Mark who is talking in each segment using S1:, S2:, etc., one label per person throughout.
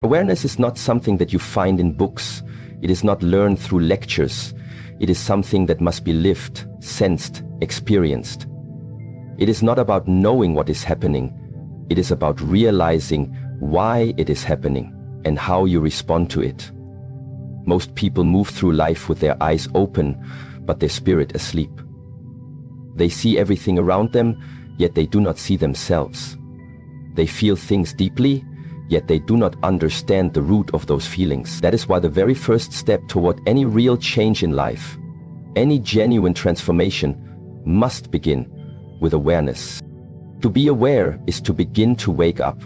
S1: Awareness is not something that you find in books. It is not learned through lectures. It is something that must be lived, sensed, experienced. It is not about knowing what is happening. It is about realizing why it is happening and how you respond to it. Most people move through life with their eyes open, but their spirit asleep. They see everything around them, yet they do not see themselves. They feel things deeply, yet they do not understand the root of those feelings. That is why the very first step toward any real change in life, any genuine transformation, must begin with awareness. To be aware is to begin to wake up.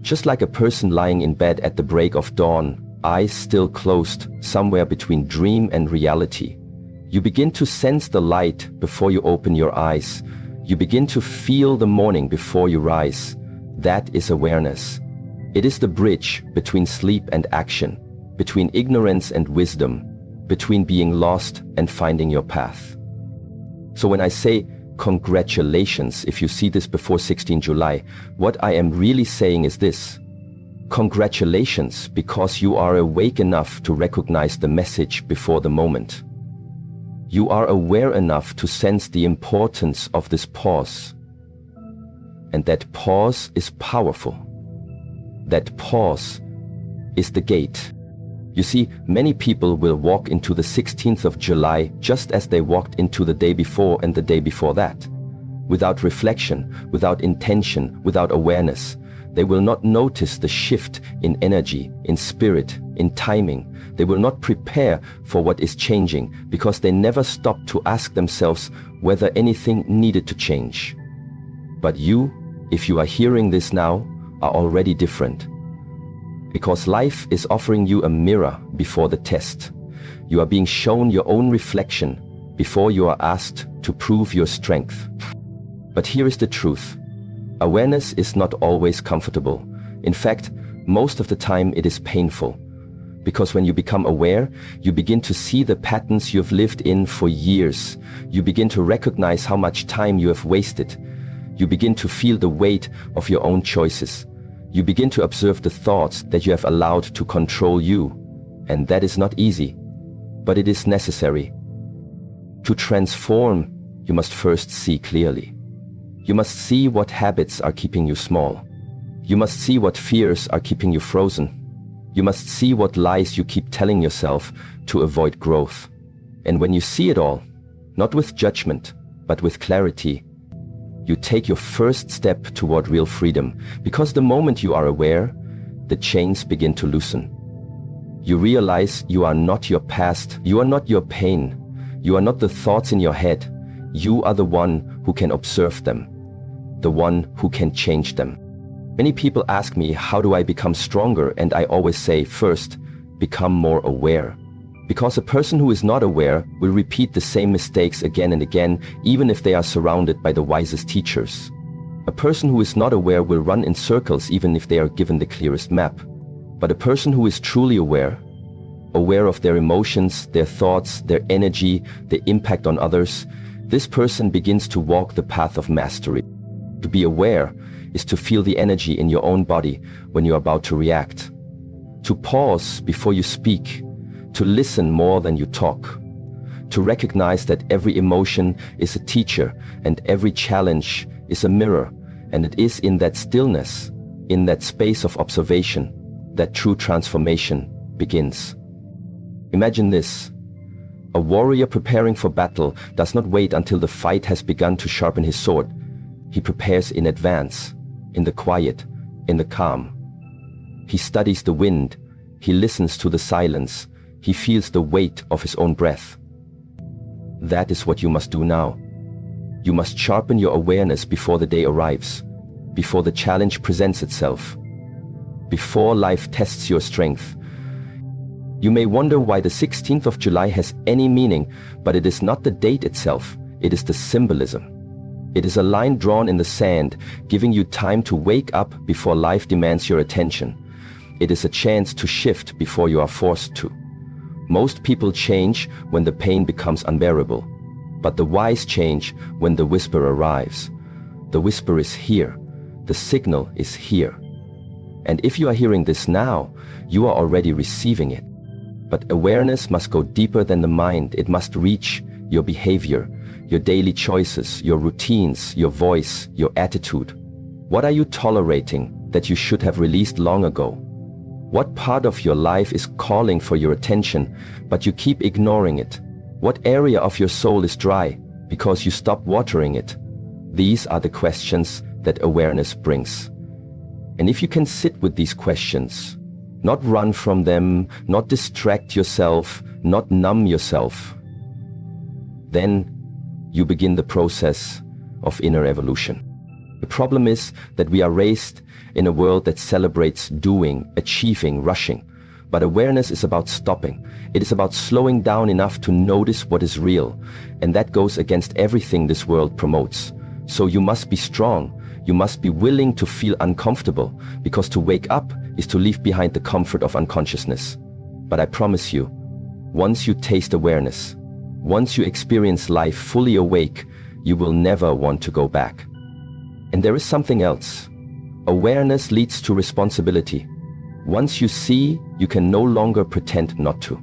S1: Just like a person lying in bed at the break of dawn, eyes still closed, somewhere between dream and reality. You begin to sense the light before you open your eyes. You begin to feel the morning before you rise. That is awareness. It is the bridge between sleep and action, between ignorance and wisdom, between being lost and finding your path. So when I say congratulations, if you see this before 16 July, what I am really saying is this. Congratulations, because you are awake enough to recognize the message before the moment. You are aware enough to sense the importance of this pause. And that pause is powerful. That pause is the gate. You see, many people will walk into the 16th of July just as they walked into the day before and the day before that. Without reflection, without intention, without awareness. They will not notice the shift in energy, in spirit, in timing. They will not prepare for what is changing because they never stopped to ask themselves whether anything needed to change. But you, if you are hearing this now, are already different. Because life is offering you a mirror before the test. You are being shown your own reflection before you are asked to prove your strength. But here is the truth. Awareness is not always comfortable. In fact, most of the time it is painful. Because when you become aware, you begin to see the patterns you have lived in for years. You begin to recognize how much time you have wasted. You begin to feel the weight of your own choices. You begin to observe the thoughts that you have allowed to control you. And that is not easy, but it is necessary. To transform, you must first see clearly. You must see what habits are keeping you small. You must see what fears are keeping you frozen. You must see what lies you keep telling yourself to avoid growth. And when you see it all, not with judgment, but with clarity, you take your first step toward real freedom, because the moment you are aware, the chains begin to loosen. You realize you are not your past, you are not your pain, you are not the thoughts in your head. You are the one who can observe them, the one who can change them. Many people ask me, how do I become stronger? And I always say, first, become more aware. Because a person who is not aware will repeat the same mistakes again and again, even if they are surrounded by the wisest teachers. A person who is not aware will run in circles even if they are given the clearest map. But a person who is truly aware of their emotions, their thoughts, their energy, their impact on others, this person begins to walk the path of mastery. To be aware is to feel the energy in your own body when you are about to react. To pause before you speak. To listen more than you talk. To recognize that every emotion is a teacher and every challenge is a mirror, and it is in that stillness, in that space of observation, that true transformation begins. Imagine this. A warrior preparing for battle does not wait until the fight has begun to sharpen his sword. He prepares in advance, in the quiet, in the calm. He studies the wind, he listens to the silence, he feels the weight of his own breath. That is what you must do now. You must sharpen your awareness before the day arrives, before the challenge presents itself, before life tests your strength. You may wonder why the 16th of July has any meaning, but it is not the date itself, it is the symbolism. It is a line drawn in the sand, giving you time to wake up before life demands your attention. It is a chance to shift before you are forced to. Most people change when the pain becomes unbearable, but the wise change when the whisper arrives. The whisper is here. The signal is here. And if you are hearing this now, you are already receiving it. But awareness must go deeper than the mind. It must reach your behavior, your daily choices, your routines, your voice, your attitude. What are you tolerating that you should have released long ago? What part of your life is calling for your attention, but you keep ignoring it? What area of your soul is dry because you stopped watering it? These are the questions that awareness brings. And if you can sit with these questions, not run from them, not distract yourself, not numb yourself, then you begin the process of inner evolution. The problem is that we are raised in a world that celebrates doing, achieving, rushing. But awareness is about stopping. It is about slowing down enough to notice what is real. And that goes against everything this world promotes. So you must be strong. You must be willing to feel uncomfortable, because to wake up is to leave behind the comfort of unconsciousness. But I promise you, once you taste awareness, once you experience life fully awake, you will never want to go back. And there is something else. Awareness leads to responsibility. Once you see, you can no longer pretend not to.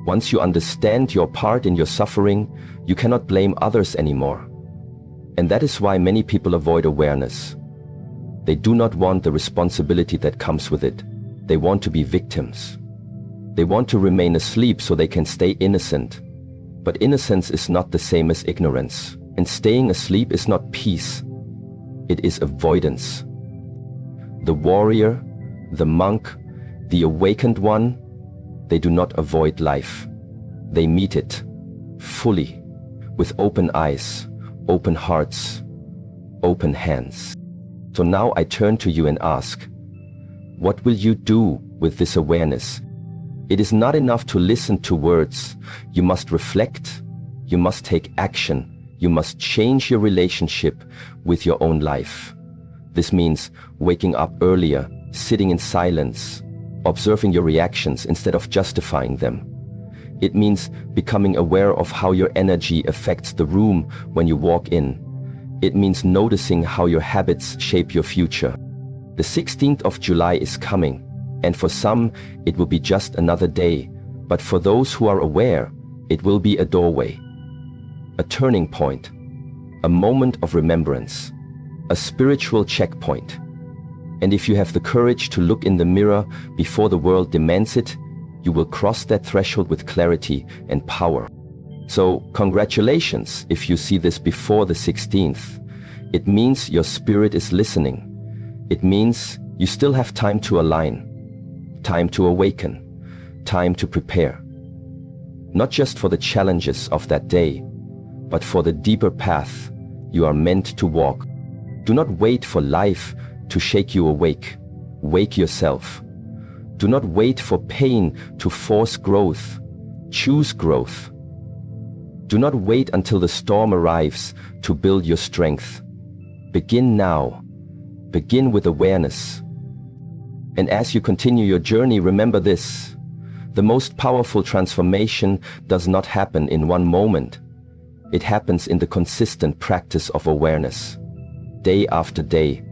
S1: Once you understand your part in your suffering, you cannot blame others anymore. And that is why many people avoid awareness. They do not want the responsibility that comes with it. They want to be victims. They want to remain asleep so they can stay innocent. But innocence is not the same as ignorance. And staying asleep is not peace. It is avoidance. The warrior, the monk, the awakened one, they do not avoid life. They meet it fully, with open eyes, open hearts, open hands. So now I turn to you and ask, what will you do with this awareness? It is not enough to listen to words. You must reflect. You must take action. You must change your relationship with your own life. This means waking up earlier, sitting in silence, observing your reactions instead of justifying them. It means becoming aware of how your energy affects the room when you walk in. It means noticing how your habits shape your future. The 16th of July is coming, and for some, it will be just another day. But for those who are aware, it will be a doorway, a turning point, a moment of remembrance, a spiritual checkpoint. And if you have the courage to look in the mirror before the world demands it, you will cross that threshold with clarity and power. So, congratulations if you see this before the 16th. It means your spirit is listening. It means you still have time to align, time to awaken, time to prepare. Not just for the challenges of that day, but for the deeper path you are meant to walk. Do not wait for life to shake you awake. Wake yourself. Do not wait for pain to force growth. Choose growth. Do not wait until the storm arrives to build your strength. Begin now. Begin with awareness. And as you continue your journey, remember this: the most powerful transformation does not happen in one moment. It happens in the consistent practice of awareness. Day after day,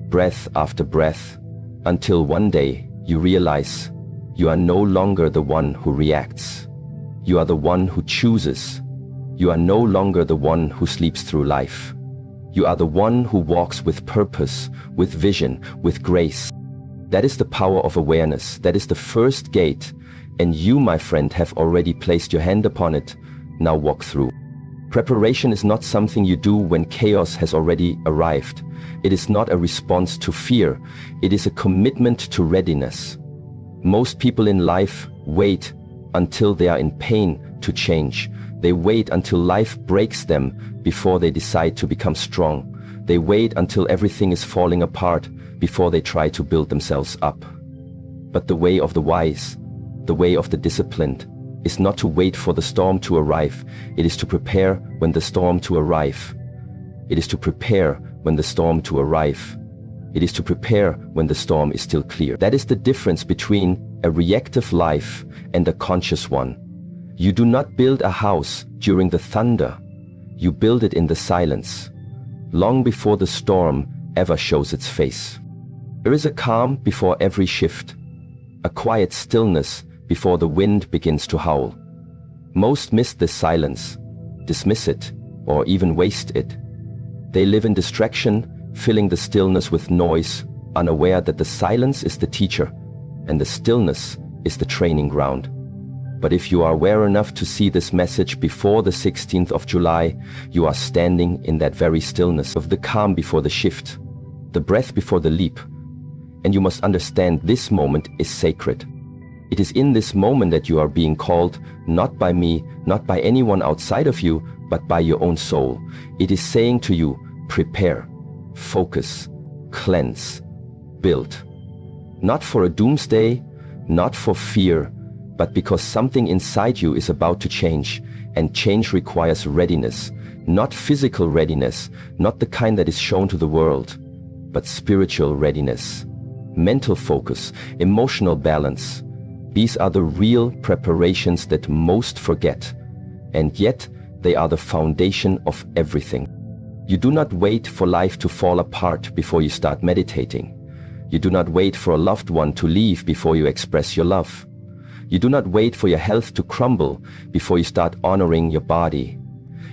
S1: breath after breath, until one day you realize you are no longer the one who reacts. You are the one who chooses. You are no longer the one who sleeps through life. You are the one who walks with purpose, with vision, with grace. That is the power of awareness. That is the first gate. And you, my friend, have already placed your hand upon it. Now walk through. Preparation is not something you do when chaos has already arrived. It is not a response to fear. It is a commitment to readiness. Most people in life wait until they are in pain to change. They wait until life breaks them before they decide to become strong. They wait until everything is falling apart before they try to build themselves up. But the way of the wise, the way of the disciplined, is not to wait for the storm to arrive. It is to prepare when the storm to arrive. It is to prepare when the storm to arrive. It is to prepare when the storm is still clear. That is the difference between a reactive life and a conscious one. You do not build a house during the thunder. You build it in the silence, long before the storm ever shows its face. There is a calm before every shift, a quiet stillness before the wind begins to howl. Most miss this silence, dismiss it, or even waste it. They live in distraction, filling the stillness with noise, unaware that the silence is the teacher and the stillness is the training ground. But if you are aware enough to see this message before the 16th of July, you are standing in that very stillness of the calm before the shift, the breath before the leap. And you must understand this moment is sacred. It is in this moment that you are being called, not by me, not by anyone outside of you, but by your own soul. It is saying to you, prepare, focus, cleanse, build. Not for a doomsday, not for fear, but because something inside you is about to change, and change requires readiness, not physical readiness, not the kind that is shown to the world, but spiritual readiness, mental focus, emotional balance. These are the real preparations that most forget, and yet they are the foundation of everything. You do not wait for life to fall apart before you start meditating. You do not wait for a loved one to leave before you express your love. You do not wait for your health to crumble before you start honoring your body.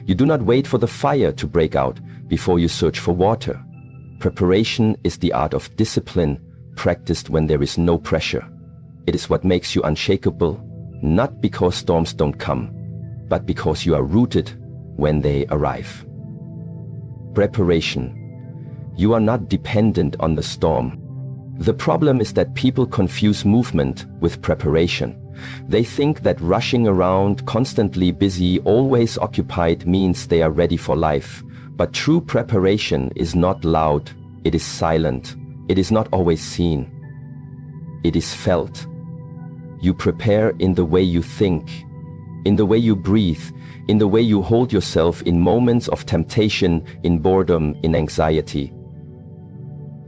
S1: You do not wait for the fire to break out before you search for water. Preparation is the art of discipline practiced when there is no pressure. It is what makes you unshakable, not because storms don't come, but because you are rooted when they arrive. Preparation. You are not dependent on the storm. The problem is that people confuse movement with preparation. They think that rushing around, constantly busy, always occupied means they are ready for life. But true preparation is not loud, it is silent, it is not always seen. It is felt. You prepare in the way you think, in the way you breathe, in the way you hold yourself in moments of temptation, in boredom, in anxiety.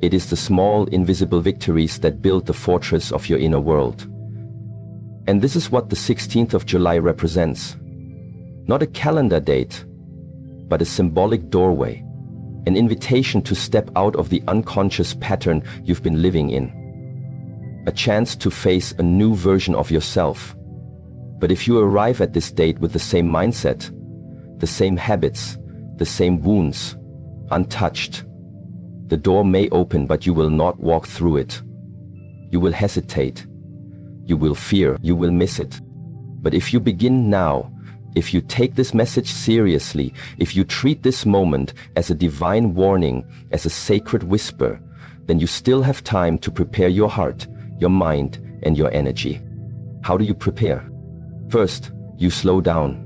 S1: It is the small, invisible victories that build the fortress of your inner world. And this is what the 16th of July represents. Not a calendar date, but a symbolic doorway, an invitation to step out of the unconscious pattern you've been living in. A chance to face a new version of yourself. But if you arrive at this date with the same mindset, the same habits, the same wounds, untouched, the door may open, but you will not walk through it. You will hesitate. You will fear. You will miss it. But if you begin now, if you take this message seriously, if you treat this moment as a divine warning, as a sacred whisper, then you still have time to prepare your heart, your mind, and your energy. How do you prepare? First, you slow down,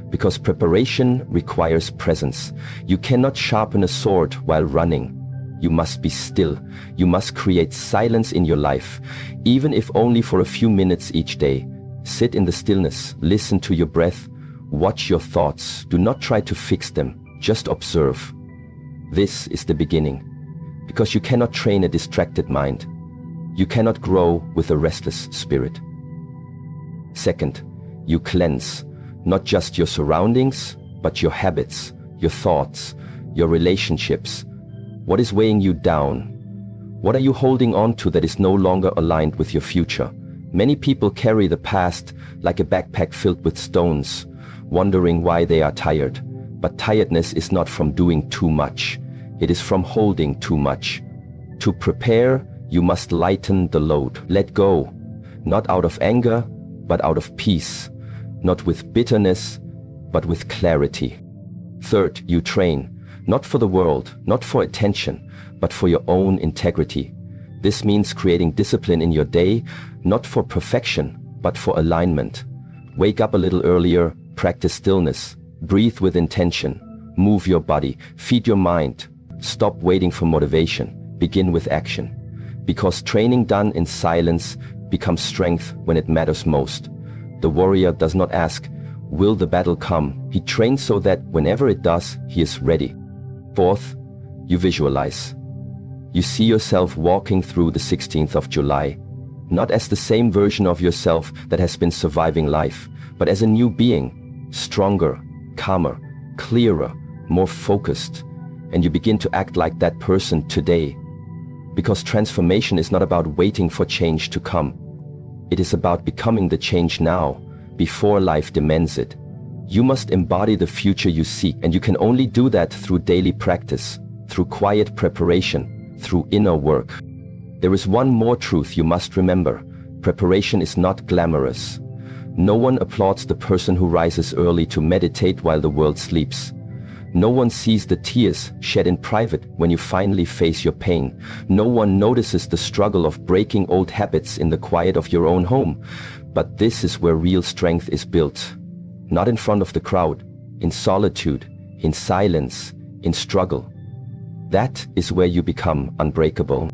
S1: because preparation requires presence. You cannot sharpen a sword while running. You must be still. You must create silence in your life, even if only for a few minutes each day. Sit in the stillness, listen to your breath, watch your thoughts. Do not try to fix them, just observe. This is the beginning, because you cannot train a distracted mind. You cannot grow with a restless spirit. Second, you cleanse, not just your surroundings, but your habits, your thoughts, your relationships. What is weighing you down? What are you holding on to that is no longer aligned with your future? Many people carry the past like a backpack filled with stones, wondering why they are tired. But tiredness is not from doing too much. It is from holding too much. To prepare, you must lighten the load. Let go, not out of anger, but out of peace. Not with bitterness, but with clarity. Third, you train. Not for the world, not for attention, but for your own integrity. This means creating discipline in your day, not for perfection, but for alignment. Wake up a little earlier, practice stillness, breathe with intention, move your body, feed your mind. Stop waiting for motivation, begin with action. Because training done in silence becomes strength when it matters most. The warrior does not ask, will the battle come? He trains so that whenever it does, he is ready. Fourth, you visualize. You see yourself walking through the 16th of July, not as the same version of yourself that has been surviving life, but as a new being, stronger, calmer, clearer, more focused. And you begin to act like that person today. Because transformation is not about waiting for change to come. It is about becoming the change now, before life demands it. You must embody the future you seek, and you can only do that through daily practice, through quiet preparation, through inner work. There is one more truth you must remember. Preparation is not glamorous. No one applauds the person who rises early to meditate while the world sleeps. No one sees the tears shed in private when you finally face your pain. No one notices the struggle of breaking old habits in the quiet of your own home. But this is where real strength is built. Not in front of the crowd, in solitude, in silence, in struggle. That is where you become unbreakable.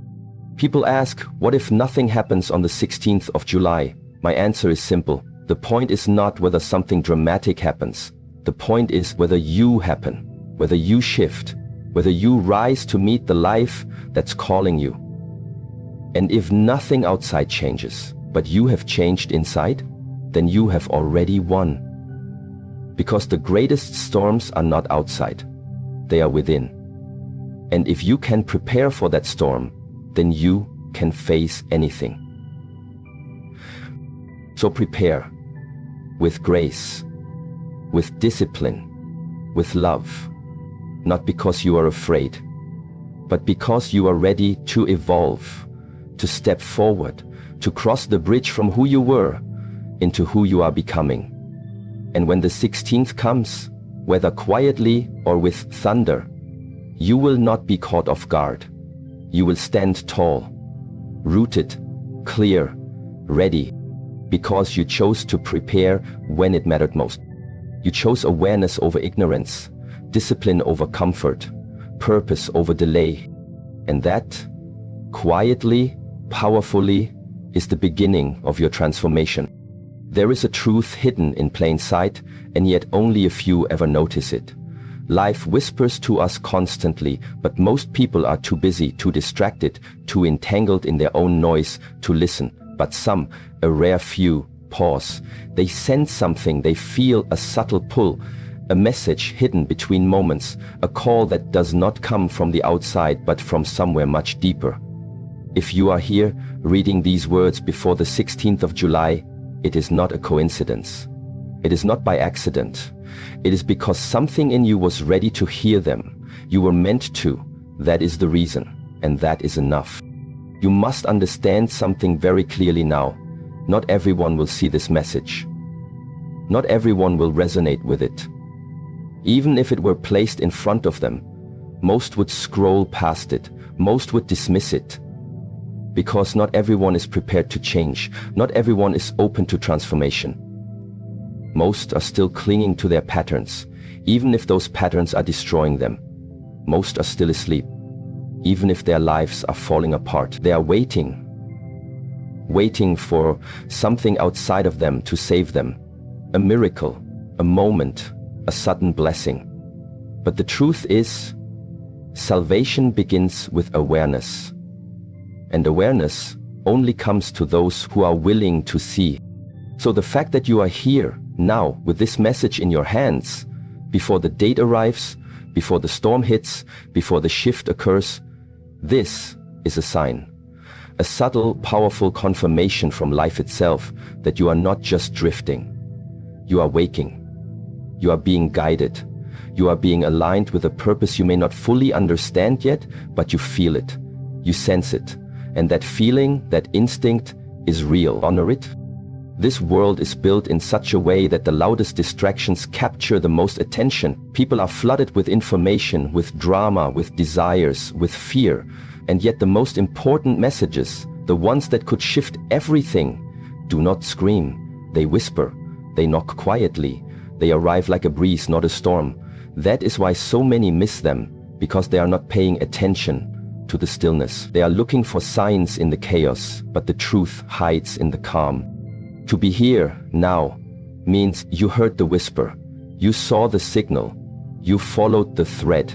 S1: People ask, what if nothing happens on the 16th of July? My answer is simple. The point is not whether something dramatic happens. The point is whether you happen, whether you shift, whether you rise to meet the life that's calling you. And if nothing outside changes, but you have changed inside, then you have already won. Because the greatest storms are not outside, they are within. And if you can prepare for that storm, then you can face anything. So prepare with grace, with discipline, with love, not because you are afraid, but because you are ready to evolve, to step forward, to cross the bridge from who you were into who you are becoming. And when the 16th comes, whether quietly or with thunder, you will not be caught off guard. You will stand tall, rooted, clear, ready, because you chose to prepare when it mattered most. You chose awareness over ignorance, discipline over comfort, purpose over delay. And that, quietly, powerfully, is the beginning of your transformation. There is a truth hidden in plain sight, and yet only a few ever notice it. Life whispers to us constantly, but most people are too busy, too distracted, too entangled in their own noise to listen. But some, a rare few, pause. They sense something, they feel a subtle pull, a message hidden between moments, a call that does not come from the outside but from somewhere much deeper. If you are here, reading these words before the 16th of July, it is not a coincidence. It is not by accident. It is because something in you was ready to hear them. You were meant to. That is the reason, and that is enough. You must understand something very clearly now. Not everyone will see this message. Not everyone will resonate with it. Even if it were placed in front of them, most would scroll past it. Most would dismiss it. Because not everyone is prepared to change. Not everyone is open to transformation. Most are still clinging to their patterns, even if those patterns are destroying them. Most are still asleep, even if their lives are falling apart. They are waiting for something outside of them to save them. A miracle, a moment, a sudden blessing. But the truth is, salvation begins with awareness. And awareness only comes to those who are willing to see. So the fact that you are here now with this message in your hands, before the date arrives, before the storm hits, before the shift occurs, this is a sign. A subtle, powerful confirmation from life itself that you are not just drifting. You are waking. You are being guided. You are being aligned with a purpose you may not fully understand yet, but you feel it. You sense it. And that feeling, that instinct, is real. Honor it. This world is built in such a way that the loudest distractions capture the most attention. People are flooded with information, with drama, with desires, with fear. And yet the most important messages, the ones that could shift everything, do not scream. They whisper. They knock quietly. They arrive like a breeze, not a storm. That is why so many miss them, because they are not paying attention to the stillness. They are looking for signs in the chaos, but the truth hides in the calm. To be here now means you heard the whisper, you saw the signal, you followed the thread,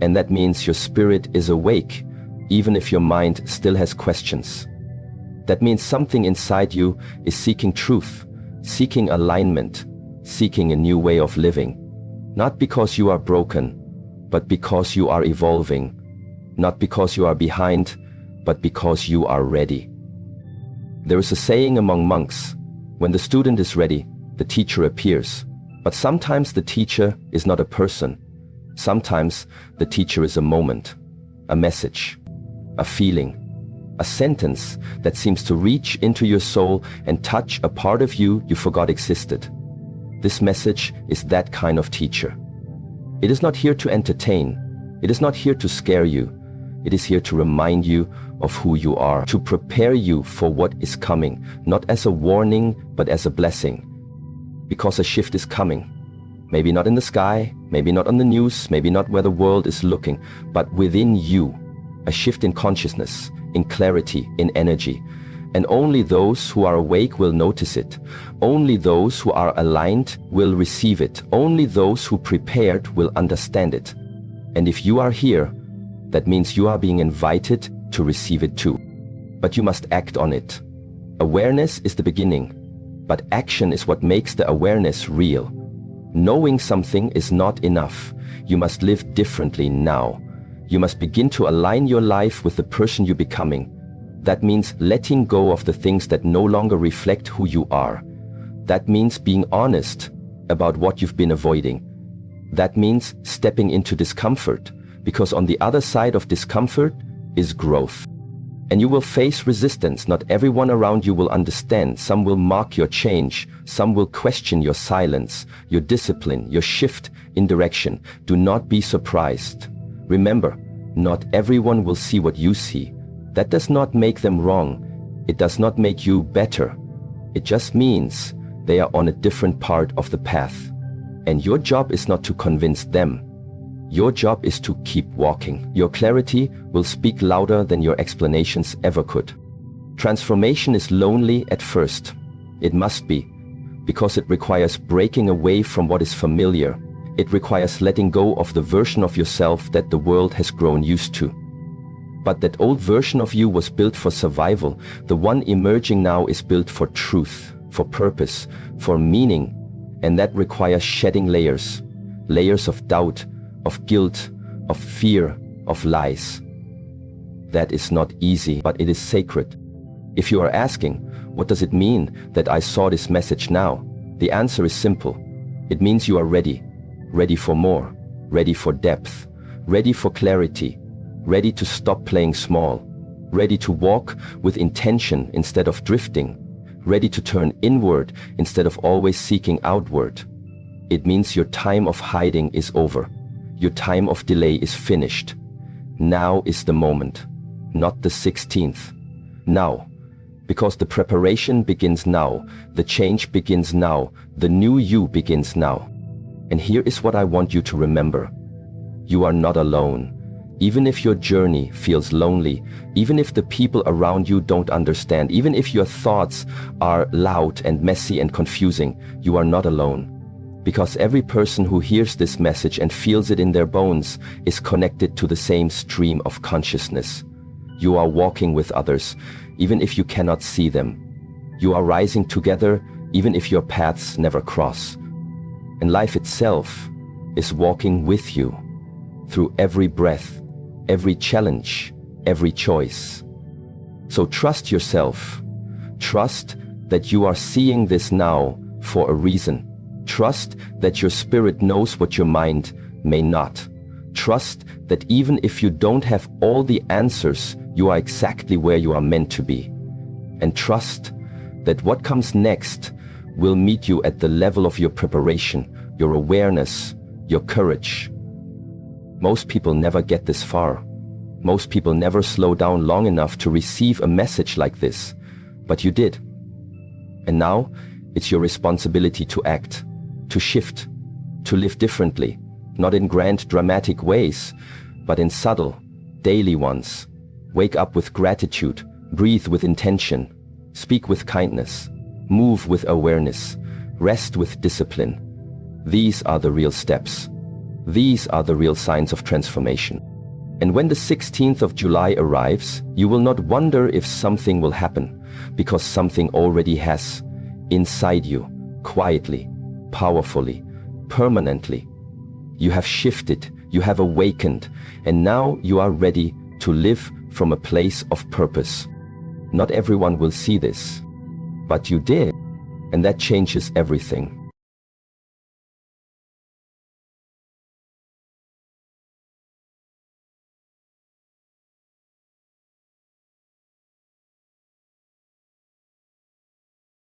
S1: and that means your spirit is awake, even if your mind still has questions. That means something inside you is seeking truth, seeking alignment, seeking a new way of living. Not because you are broken, but because you are evolving. Not because you are behind, but because you are ready. There is a saying among monks, when the student is ready, the teacher appears. But sometimes the teacher is not a person. Sometimes the teacher is a moment, a message, a feeling, a sentence that seems to reach into your soul and touch a part of you forgot existed. This message is that kind of teacher. It is not here to entertain. It is not here to scare you. It is here to remind you of who you are, to prepare you for what is coming, not as a warning, but as a blessing. Because a shift is coming. Maybe not in the sky, maybe not on the news, maybe not where the world is looking, but within you. A shift in consciousness, in clarity, in energy. And only those who are awake will notice it. Only those who are aligned will receive it. Only those who prepared will understand it. And if you are here, that means you are being invited to receive it too. But you must act on it. Awareness is the beginning, but action is what makes the awareness real. Knowing something is not enough. You must live differently now. You must begin to align your life with the person you're becoming. That means letting go of the things that no longer reflect who you are. That means being honest about what you've been avoiding. That means stepping into discomfort, because on the other side of discomfort is growth. And you will face resistance. Not everyone around you will understand. Some will mock your change. Some will question your silence, your discipline, your shift in direction. Do not be surprised. Remember, not everyone will see what you see. That does not make them wrong. It does not make you better. It just means they are on a different part of the path. And your job is not to convince them. Your job is to keep walking. Your clarity will speak louder than your explanations ever could. Transformation is lonely at first. It must be, because it requires breaking away from what is familiar. It requires letting go of the version of yourself that the world has grown used to. But that old version of you was built for survival. The one emerging now is built for truth, for purpose, for meaning. And that requires shedding layers. Layers of doubt, of guilt, of fear, of lies. That is not easy, but it is sacred. If you are asking, what does it mean that I saw this message now? The answer is simple. It means you are ready. Ready for more. Ready for depth. Ready for clarity. Ready to stop playing small. Ready to walk with intention instead of drifting. Ready to turn inward instead of always seeking outward. It means your time of hiding is over. Your time of delay is finished. Now is the moment, not the 16th. Now, because the preparation begins now, the change begins now, the new you begins now. And here is what I want you to remember. You are not alone. Even if your journey feels lonely, even if the people around you don't understand, even if your thoughts are loud and messy and confusing, you are not alone. Because every person who hears this message and feels it in their bones is connected to the same stream of consciousness. You are walking with others, even if you cannot see them. You are rising together, even if your paths never cross. And life itself is walking with you through every breath, every challenge, every choice. So trust yourself. Trust that you are seeing this now for a reason. Trust that your spirit knows what your mind may not. Trust that even if you don't have all the answers, you are exactly where you are meant to be. And trust that what comes next will meet you at the level of your preparation, your awareness, your courage. Most people never get this far. Most people never slow down long enough to receive a message like this. But you did. And now it's your responsibility to act, to shift, to live differently, not in grand dramatic ways, but in subtle, daily ones. Wake up with gratitude, breathe with intention, speak with kindness, move with awareness, rest with discipline. These are the real steps. These are the real signs of transformation. And when the 16th of July arrives, you will not wonder if something will happen, because something already has, inside you, quietly, powerfully, permanently. You have shifted, you have awakened, and now you are ready to live from a place of purpose. Not everyone will see this, but you did, and that changes everything.